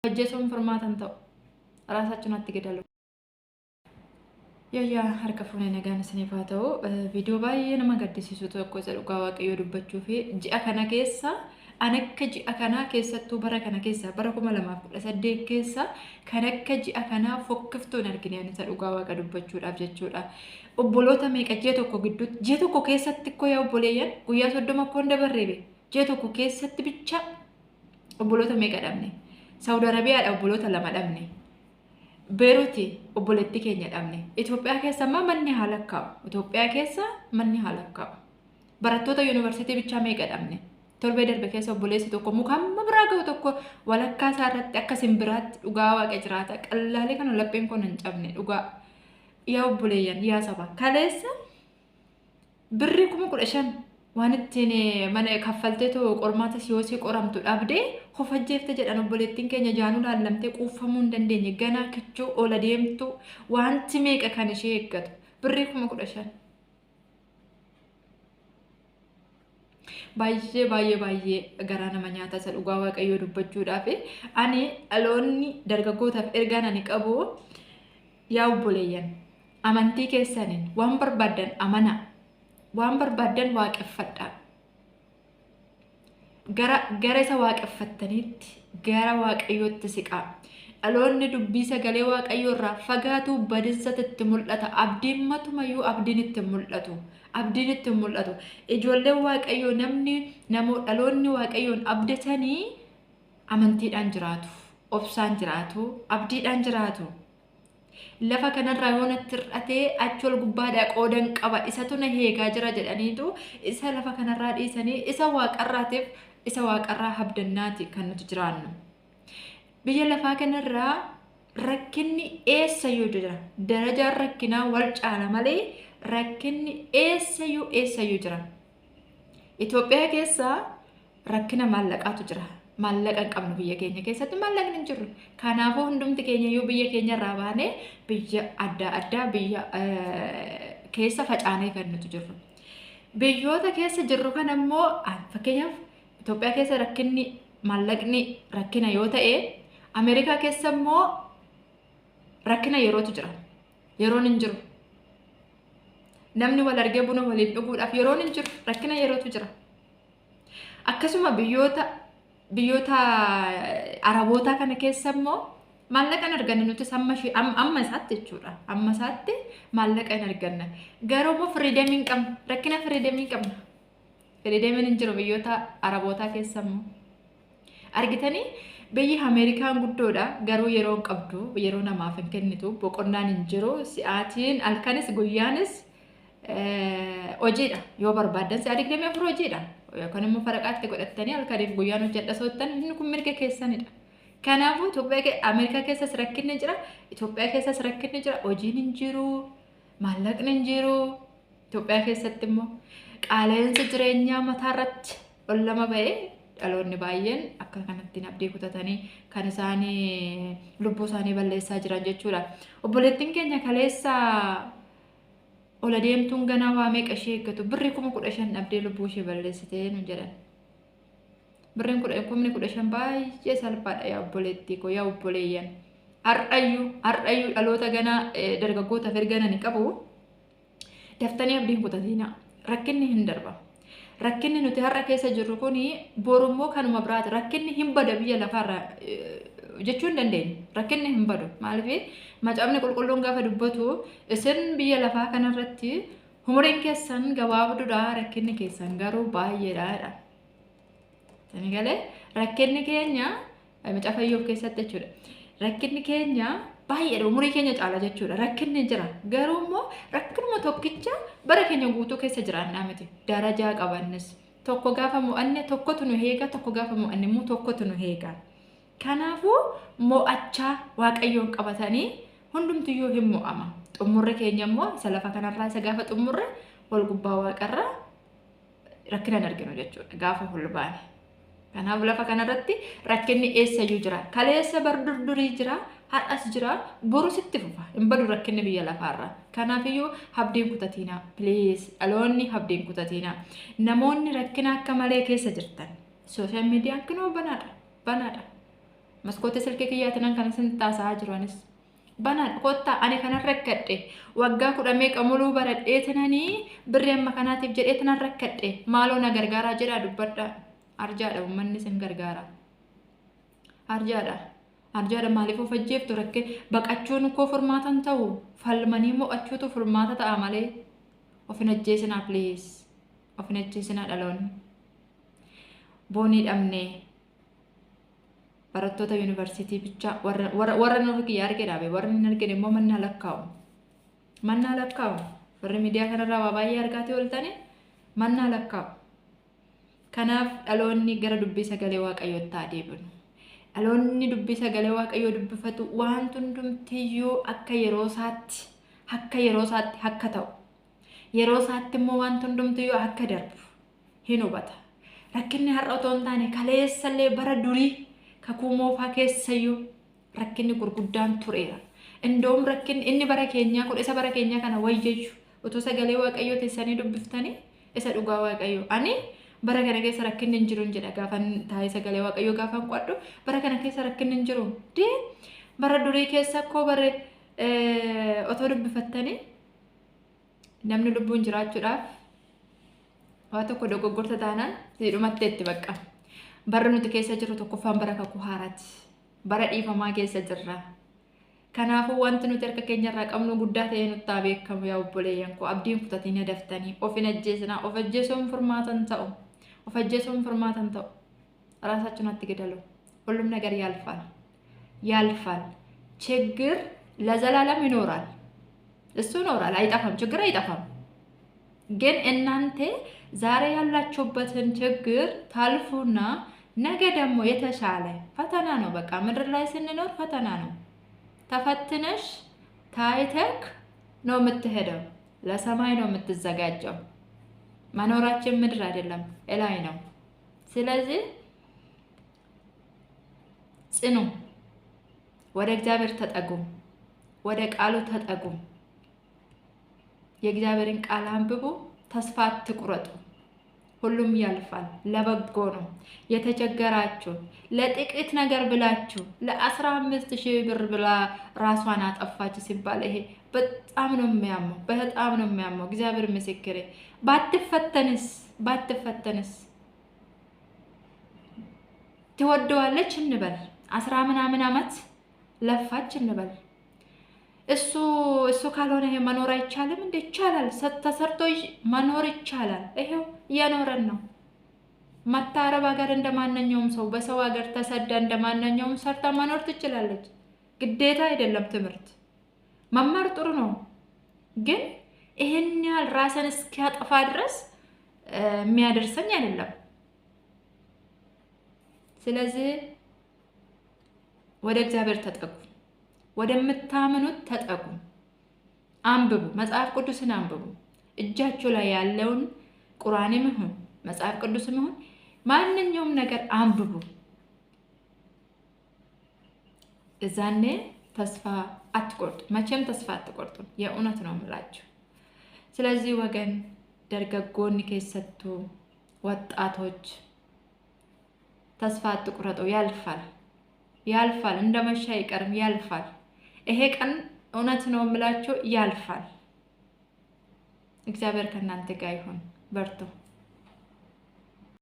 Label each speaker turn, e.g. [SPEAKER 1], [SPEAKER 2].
[SPEAKER 1] Hojjetuun furmaatan ta'u raasachuun atti gidalu. Yayyaa harka fuunee nagaan isiniif haa ta'u viidiyoo baay'ee nama gaddisiisu tokko isa dhugaa waaqayyoo dubbachuu fi ji'a kana keessa an akka ji'a kanaa keessattuu bara kana keessa bara 2018 keessa kan akka ji'a kanaa fokkiftuun argine isa dhugaa waaqa dubbachuudhaaf jechuudha. Obboloota meeqa ji'a tokko gidduutti ji'a tokko keessatti koo yaa obboleeyyan guyyaa 30 koo dabarreebe ji'a tokko keessatti bicha obboloota meeqa dhabne. Saudi Arabiyaadha obboloota 2 dhabne. Beeruuti obboleetti keenya dhabne. Itoophiyaa keessa manni haala kaa'u. Itoophiyaa keessa manni haala kaa'u. Barattoota yuunivarsiitii bichaa meeqa dhabne. Torbee darbe keessa obboleessi tokko mukamma biraa ga'u tokko walakkaa isaa irratti akka simbiraatti dhugaa waaqa jiraata. Qallaalee kana lapheen kun hin cabne dhugaa. Yaa obboleeyyan yaa saba. Kaleessa birrii 15,000 waan ittiin mana kaffalteetu qormaata siyoosii qoramtu dhabdee hofajjeefte jedhan obboleettiin keenya jaanuu laallamtee quuffamuu hin dandeenye ganaa kichuu oola deemtu wanti meeqa kan ishee eeggatu birrii 15,000 baay'ee garaa nama nyaata isa dhugaa waaqayyoo dubbachuudhaaf ani dhaloonni dargaggootaaf ergaan ani qabu yaa obboleeyyan amantii keessaniin waan barbaadan amana. Waan barbaadan waaqeffadhaa. Gara isa waaqeffattaniitti gara waaqayyootti siqaa. Dhaloonni dubbii sagalee waaqayyoo irraa fagaatu badisatti itti mul'ata. Abdiin matumayyuu abdiin itti mul'atu. Abdiin itti mul'atu. Ijoolleen waaqayyoo dhaloonni waaqayyoon abdatanii amantiidhaan jiraatu. Obsaan jiraatu. Abdiidhaan jiraatu. Lafa kanarraa yoo natti hir'atee achi ol gubbaadhaa qoodan qaba isatu na heegaa jira jedhaniitu isa lafa kanarraa dhiisanii isa waaqarraatiif isa waaqarraa habdannaati kan nuti jiraannu. Biyya lafaa kanarraa rakkinni eessayyuu jira. Darajaan rakkinaa wal caala malee rakkinni eessayyuu jira. Itoophiyaa keessa rakkina maallaqaatu jira. Maallaqa hin qabnu biyya keenya keessatti maallaqni hin jiru. Kanaafuu hundumti keenya yoo biyya keenya irraa baanee biyya adda addaa biyya keessa facaanee kan nuti jirru. Biyyoota keessa jirru kan ammoo fakkeenyaaf Itoophiyaa keessa rakkinni maallaqni rakkina yoo ta'e Ameerikaa keessa ammoo rakkina yerootu jira. Yeroon hin jiru. Namni wal argee buna waliin dhuguudhaaf yeroon hin jiru. Rakkina yerootu jira. Akkasuma biyyoota Araboota kana keessa immoo maallaqa hin arganne nuti amma isaatti jechuudha. Amma isaatti maallaqa hin arganne. Garuu immoo firiideemii hin qabna. Rakkina firiideemii hin qabna. Firiideemiin hin jiru biyyoota Araboota keessa immoo. Argitanii biyyi Ameerikaan guddoodha. Garuu yeroo hin qabdu. Yeroo namaaf hin kennitu. Boqonnaan hin jiru. Si'aatiin halkanis guyyaanis hojiidha. Yoo barbaadan si'a 24 hojiidha. Yookaan immoo faraqaatti godhattanii halkaniif guyyaan hojjedha soottan inni kun mirga keessanidha. Kanaafuu Ameerikaa keessas rakkinni jira, Itoophiyaa keessas rakkinni jira, hojiin hin jiru, maallaqni hin jiru. Itoophiyaa keessatti immoo qaala'insi jireenyaa mataarratti ol lama ba'ee dhaloonni baay'een akka kanatti abdii kutatanii kan isaanii lubbuu isaanii balleessaa jiran jechuudha. Obboleettiin keenya kaleessa ola deemtuun ganaa waa meeqa ishee eeggatu birrii 15,000 dhabdee lubbuu ishee balleessitee nu jedhan. Birriin 15,000 baay'ee salphaadha yaa obboleettii koo yaa obboleeyyan. Har'ayyuu dhaloota ganaa dargaggootaaf erganani qabu. Daftanii abdiin kutatiina. Rakkinni hin darba. Rakkinni nuti har'a keessa jirru kuni borummoo kanuma biraati. Rakkinni hin bada biyya lafaarraa jechuu hin dandeenyu. Rakkinni hin badu. Maaliif macaafni qulqulluun gaafa dubbatu isin biyya lafaa kanarratti umuriin keessan gabaabduudha rakkinni keessan garuu baay'eedha. Sani galee rakkinni keenya macaafa Iyyoob keessatti jechuudha. Rakkinni keenya baay'eedha umurii keenya caala jechuudha. Rakkinni jira garuu immoo rakkinuma tokkicha bara keenya guutuu keessa jiraannaa miti. Darajaa qabannis tokko gaafa mo'anne tokkotu nu heega tokko gaafa mo'anne immoo tokkotu nu heega. Kanaafuu mo'achaa waaqayyoon qabatanii hundumtiyyuu hin mo'ama. Xumurri keenya immoo isa lafa kanarraa isa gaafa xumurre wal gubbaa waaqarraa rakkina hin arginu jechuudha. Gaafa hulbaane. Kanaaf lafa kanarratti rakkinni eessayyuu jira. Kaleessa bardurdurii jira. Har'as jira. Boru sitti fufa. Hin badu rakkinni biyya lafaarraa. Kanaafiyyuu abdiin kutatiinaa. Please dhaloonni abdiin kutatiinaa. Namoonni rakkina akka malee keessa jirtan. Sooshaal miidiyaan kunoo banaadha. Maskoota silkii kiyyaatiin kan isin taasaa jiranis. Banaan kottaa ani kana rakkadhe waggaa 10 meeqa muluu baradheetinanii birrii amma kanaatiif jedheetinan rakkadhe maaloo na gargaaraa jedhaa dubbadhaa. Arjaadha uummanni isin gargaara. Arjaadha maaliif of ajjeeftu rakke baqachuun koo furmaatan ta'u falmanii mo'achuutu furmaata ta'a malee of hin ajjeesinaa please. Of hin ajjeesinaa dhaloonni. Boonii dhabnee barattoota yuunivarsiitii bichaa warra nuuf kiyyaa argedhaabe warra hin argine immoo mannaa lakkaa'u warri miidiyaa kanarraa waa baay'ee argaatee ooltani mannaa lakkaa'u. Kanaaf dhaloonni gara dubbii sagalee waaqayyootti adeemnu. Dhaloonni dubbii sagalee waaqayyoo dubbifatu waan hundumtiyyuu akka yeroo isaatti akka ta'u yeroo isaatti immoo waan hundumtiyyuu akka darbu hin hubata. Rakkinni har'a otoo hin taane kaleessallee bara durii kakuu moofaa keessayyuu rakkinni gurguddaan tureera. Indoom rakkinni inni bara keenyaa kun isa bara keenyaa kana wayyeessu otoo sagalee waaqayyoo teessanii dubbiftanii isa dhugaa waaqayyoo. Ani bara kana keessa rakkinni hin jiru jedha gaafan taa'ee sagalee waaqayyoo gaafan qodhu bara kana keessa rakkinni hin jiru. Bara durii keessa akkoo bare otoo dubbifattanii namni lubbuun jiraachuudhaaf waa tokko dogoggorta taanaan siidhumatti itti baqqa. Bara nuti keessa jiru tokkoffaan bara kakuu haaraati. Bara dhiifamaa keessa jirra. Kanaafuu wanti nuti harka keenyarraa qabnu guddaa ta'ee nutti haa beekamu yaa obboleeyyan koo abdiin kutatiin daftanii of hin ajjeesinaa of ajjeesuun furmaatan ta'u. ራሳችሁን አትገደሉ። ሁሉም ነገር ያልፋል። ችግር ለዘላለም ይኖራል። እሱ ይኖራል፣ አይጠፋም። ችግር አይጠፋም። ግን እናንተ ዛሬ ያላችሁበትን ችግር ታልፉና ነገ ደግሞ የተሻለ ፈተና ነው። በቃ ምድር ላይ ስንኖር ፈተና ነው። ተፈትነሽ ታይተክ ነው የምትሄደው። ለሰማይ ነው የምትዘጋጀው። መኖራችን ምድር አይደለም እላይ ነው። ስለዚህ ጽኑ፣ ወደ እግዚአብሔር ተጠጉ፣ ወደ ቃሉ ተጠጉ። የእግዚአብሔርን ቃል አንብቡ። ተስፋ አትቁረጡ። ሁሉም ያልፋል፣ ለበጎ ነው። የተቸገራችሁ ለጥቂት ነገር ብላችሁ ለ15,000 ብር ብላ ራሷን አጠፋች ሲባል ይሄ በጣም ነው የሚያመው። እግዚአብሔር ምስክሬ። ባትፈተንስ ትወደዋለች እንበል። 10 ምናምን ዓመት ለፋች እንበል። እሱ ካልሆነ ይሄ መኖር አይቻልም እንዴ? ይቻላል። ተሰርቶ መኖር ይቻላል። ይሄው እየኖረን ነው። መታረብ ሀገር እንደማንኛውም ሰው በሰው ሀገር ተሰዳ እንደማንኛውም ሰርታ መኖር ትችላለች። ግዴታ አይደለም። ትምህርት መማር ጥሩ ነው፣ ግን ይሄን ያህል ራስን እስኪያጠፋ ድረስ የሚያደርሰኝ አይደለም። ስለዚህ ወደ እግዚአብሔር ተጠጉ፣ ወደምታምኑት ተጠጉ። አንብቡ፣ መጽሐፍ ቅዱስን አንብቡ። እጃችሁ ላይ ያለውን ቁርአንም ይሁን መጽሐፍ ቅዱስም ይሁን ማንኛውም ነገር አንብቡ። እዛኔ ተስፋ አትቆርጡ። መቼም ተስፋ አትቆርጡ። የእውነት ነው የምላችሁ። ስለዚህ ወገን ደርገጎን ከሰቱ ወጣቶች ተስፋ አትቁረጡ። ያልፋል። እንደመሻ አይቀርም፣ ያልፋል። ይሄ ቀን እውነት ነው የምላችሁ ያልፋል። እግዚአብሔር ከእናንተ ጋር ይሁን። በርቱ።